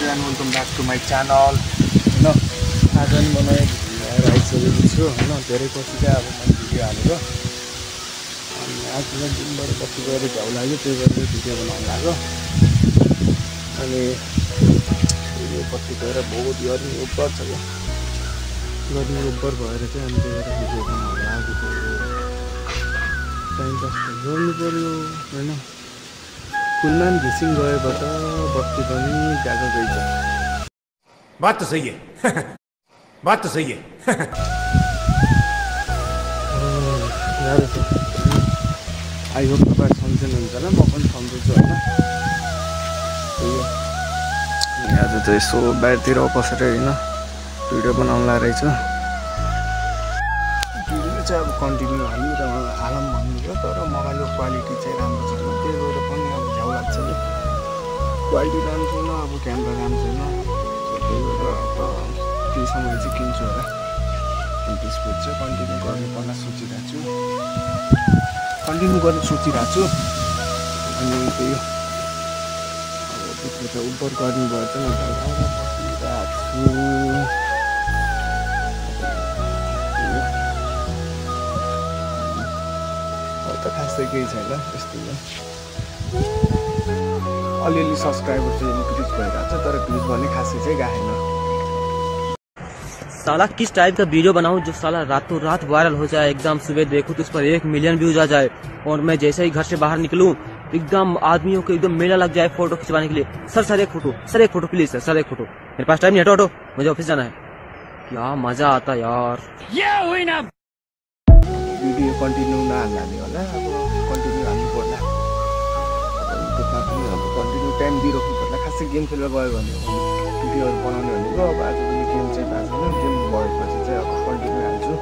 And welcome back to my channel होइन। आज पनि म नयाँ भिडियो आइसकेको छु होइन। धेरै पछि चाहिँ अब मैले भिडियो हालेको अनि आज चाहिँ दिनभरि पछि गएर झ्याउ लाग्यो, त्यही भएर भिडियो बनाउनु लाग्यो। अनि यो पछि गएर बहुत गर्मी उब्बर छ क्या, गर्मी उब्बर भएर चाहिँ अनि त्यही भएर भिडियो बनाउनु लागेको। टाइम पास गर्नु पऱ्यो होइन। कुलमान घिसिङ गएबाट बत्ती पनि गएको गइछ। बात तो सही है बात तो सही है गाह्रो छ। आई होप तपाईँ सम्झिनुहुन्छ होला, म पनि सम्झिन्छु होइन। आज चाहिँ यसो बाहिरतिर बसेर होइन भिडियो बनाउनु लागेको छु। भिडियो चाहिँ अब कन्टिन्यू हालौँ भन्नुभयो, तर मोबाइलको क्वालिटी चाहिँ राम्रो छैन, त्यही भएर पनि अब झ्याउ लाग्छ कि क्वालिटी राम्रो छैन, अब क्यामेरा राम्रो छैन, त्यही भएर अब त्यो समय चाहिँ किन्छु होला। अनि त्यसपछि चाहिँ कन्टिन्यू गर्नुपर्ने सोचिरहेको छु, कन्टिन्यू गर्ने सोचिरहेको छु। अनि त्यही अब त्यसको चाहिँ उब्बर गर्नु भएर चाहिँ म बसिरहेको छु। खासै केही छैन, यस्तो अलिअलि सब्सक्राइबर चाहिँ इन्क्रिज भइरहेको छ, तर भ्युज भने खासै चाहिँ गएन। साला किस टाइप का वीडियो बनाऊं जो साला रातों रात वायरल हो जाए, एकदम सुबह देखूं तो उस पर 1 मिलियन व्यूज आ जाए, और मैं जैसे ही घर से बाहर निकलूं एकदम आदमियों को एकदम मेला लग जाए फोटो खिंचवाने के लिए। सर एक फोटो प्लीज सर एक फोटो। मेरे पास टाइम नहीं, हटो मुझे ऑफिस जाना है। क्या मजा आता यार। ये हुई ना भिडियो कन्टिन्यू नहाल्ने होला, अब कन्टिन्यू हाल्नु पर्ला, त्यसमा पनि अब कन्टिन्यू टाइम दिइराख्नु पर्ला। खासै गेम खेलेर गयो भने भिडियोहरू बनाउने भनेको अब आज पनि गेम चाहिँ भएको छैन, गेम भएपछि चाहिँ अब कन्टिन्यू हाल्छु।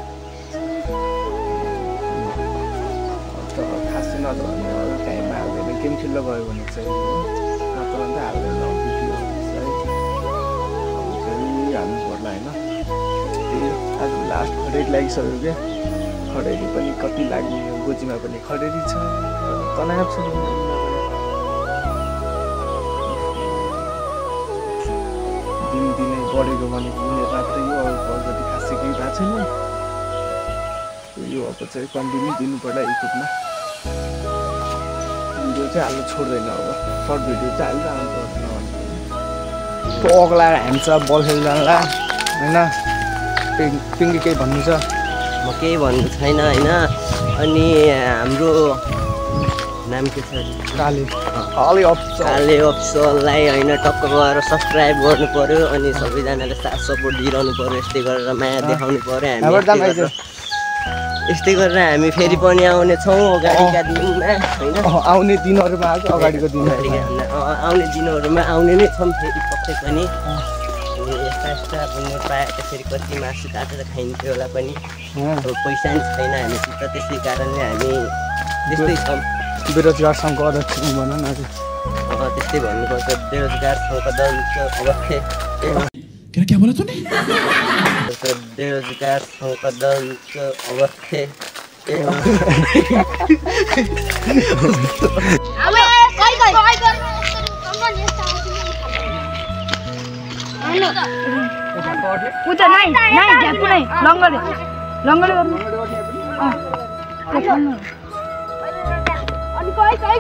तर खासै नत्र भने अब टाइममा हाल्दैन, गेम खेलेर गयो भने चाहिँ नत्र भने त हाल्दैन भिडियो चाहिँ हाल्नु पर्ला होइन। त्यही आज लास्ट खडेरी लागिसक्यो क्या, खडेरी पनि कति लाग्ने, गोजीमा पनि खडेरी छ, तनाव छ। दिनदिनै बढेको भनेको उनीहरू मात्रै हो, अरूपट्टि खासै केही भएको छैन। यो अब चाहिँ कन्टिन्यू दिनु पर्ला युट्युबमा। भिडियो चाहिँ हाल्नु छोड्दैन, अब सर्ट भिडियो चाहिँ हाल्नु पर्दैन। अग्ला हान्छ बल खेल्दा होइन। पिङ्गी केही भन्नु छ? म केही भन्नु छैन होइन। अनि हाम्रो नाम के छ? काले अफसललाई होइन टक्क गएर सब्सक्राइब गर्नु पर्यो, अनि सबैजनाले साथ सपोर्ट दिइरहनु पर्यो। यस्तै गरेर माया देखाउनु पर्यो। हामी यस्तै गरेर हामी फेरि पनि आउने छौँ अगाडिका दिनमा होइन। आउने दिनहरूमा अगाडिको आउने दिनहरूमा आउने नै छौँ फेरि पक्कै पनि। यस्ता घुम्नु पाए त फेरि कति मासु काटेर खाइन्थ्यो होला पनि, अब पैसा नि छैन हामीसित, त्यसै कारणले हामी त्यस्तै छौँ। बेरोजगार सङ्घको अध्यक्ष भन न। अब त्यस्तै भन्नुपर्छ, बेरोजगार सङ्घको अध्यक्ष अवस्था। क्या बोला तूने? बेरोजगार सङ्घको अध्यक्ष अवस्था। उता नाइ झ्यापु नै लङ्गले गर्नु। अनि कहि गर्दै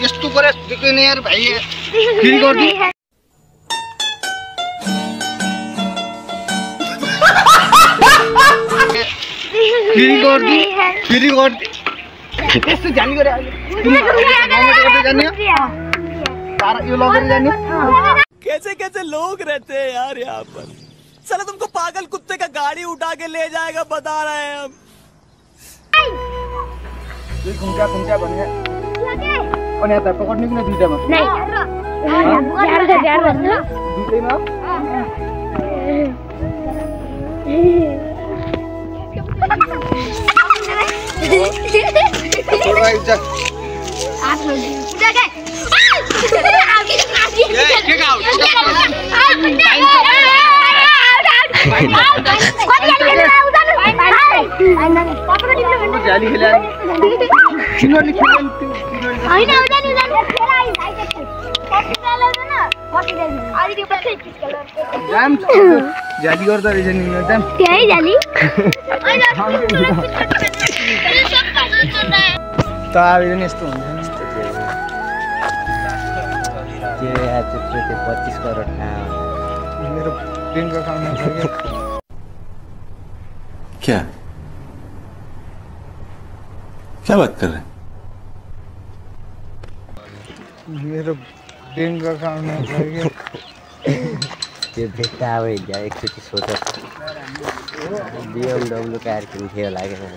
यस्तो गरे देख्दैन यार भाइ। फेरि गर्नु यस्तो जानी गरे कैसे कैसे लोग रहते हैं यार यहाँ पर। साला तुमको पागल कुत्ते का गाड़ी उठा के ले जाएगा बता रहे हैं हम। खुम्चा भन्ने अनि यता पकड्ने कि न दुईटामा? दुईटैमा जाली गर्दा रहेछ नि जाम त्यही जाली त आवेदन यस्तो हुन्छ त्यो यार त्यो 25 करोड मेरो बैंक अकाउन्टमा छ क्या क्या बात कर रहे हैं मेरो बैंक अकाउन्टमा छ त्यो भेट्टा अब हिजो एकचोटि सोच BMW कार किन्थ्यो लाग्यो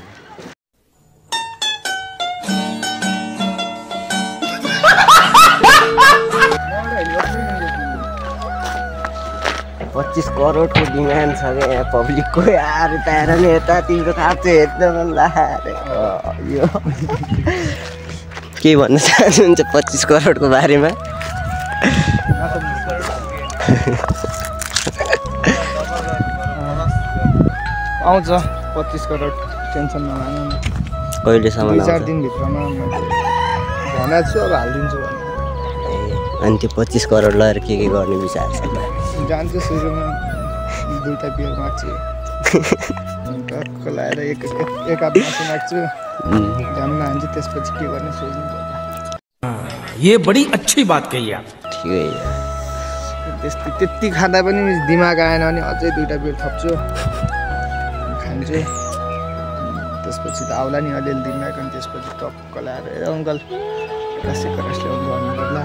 25 करोडको डिमान्ड छ क्या यहाँ पब्लिकको यार त्यहाँ नि यता तिम्रो खाँचो हेर्न मन लाग्यो यो के भन्न चाहनुहुन्छ 25 करोडको बारेमा आउँछ 25 करोड टेन्सन नमान्नु न कहिलेसम्म 2-4 दिनभित्रमा भनेको छु अब हालिदिन्छु भने अनि त्यो 25 करोड लगाएर के गर्ने विचार छ जान्छु सुरुमा 2टा बियर माग्छु टक्क लगाएर एक हात मासु माग्छु जान्न हान्छु त्यसपछि के गर्ने सोच्नु पर्छ ये बड़ी अच्छी बात कही आप ठिकै त्यति खाँदा पनि दिमाग आएन भने अझै 2टा बियर थप्छु खान्छु त्यसपछि त आउला नि अलिअलि दिमाग अनि त्यसपछि टक्क लगाएर ए अङ्कल एउटा सिकरास ल्याउनु भन्नु पर्ला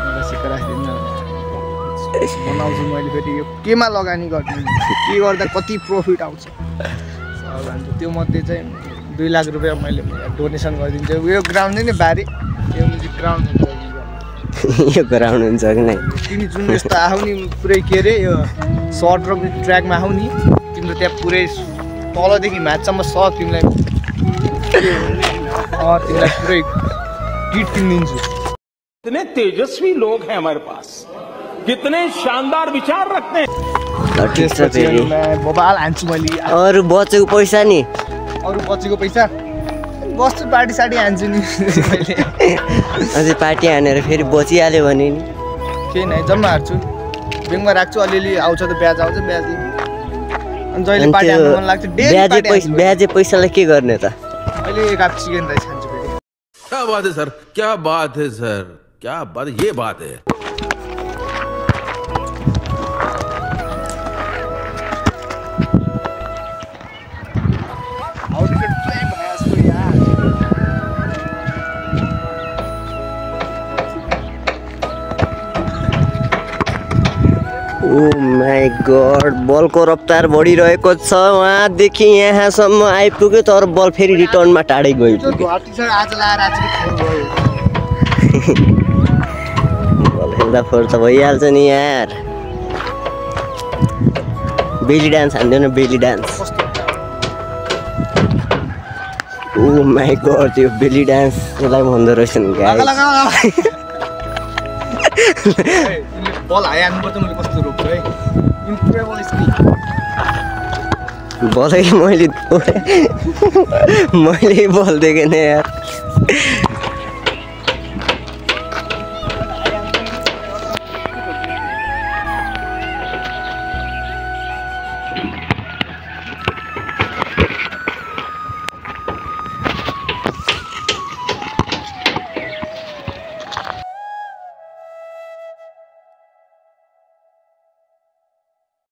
एउटा सिकरास दिनु बनाउँछु मैले फेरि यो केमा लगानी गर्ने के गर्दा कति प्रफिट आउँछ त्यो मध्ये चाहिँ 2 लाख रुपियाँ मैले डोनेसन गरिदिन्छु यो ग्राउन्ड नि बारी यो ग्राउन्ड हुन्छ यो ग्राउन्ड हुन्छ कि नै तिमी जुन यस्तो आऊ नि पुरै के अरे यो सर्ट र ट्र्याकमा आऊ नि तिम्रो त्यहाँ पुरै तलदेखि माथिसम्म सब तिमीलाई पुरै किट किनिदिन्छु कितने तेजस्वी लोग हैं हमारे पास कितने शानदार विचार रखते हैं ठिक छ फेरि बबाल हान्छु मैले अरू बचेको पैसा नि अरू बचेको पैसा बस्छु पार्टी साटी हान्छु नि मैले अझै पार्टी हानेर फेरि बचिहाल्यो भने नि केही नै जम्मा हार्छु ब्याङ्कमा राख्छु अलिअलि आउँछ त ब्याज आउँछ ब्याज अनि जहिले पार्टी हान्नु मन लाग्छ ब्याजे पैसालाई के गर्ने त अहिले 1 हात चिकन राइस खान्छु फेरि क्या बात है सर क्या बात है सर क्या बात ये बात है ओ माई गॉड बलको रफ्तार बढिरहेको छ वहाँदेखि यहाँसम्म आइपुग्यो तर बल फेरि रिटर्नमा टाढै गयो बल खेल्दा फोर त भइहाल्छ नि यार बेली डान्स हान्दैन belly dance oh my god त्यो बेली डान्सलाई भन्दो रहेछ नि गाइस बल हान्नुपर्छ मैले कस्तो रोक्छु है इन्क्रेडिबल स्पिड बलै मैले बल देखेन यार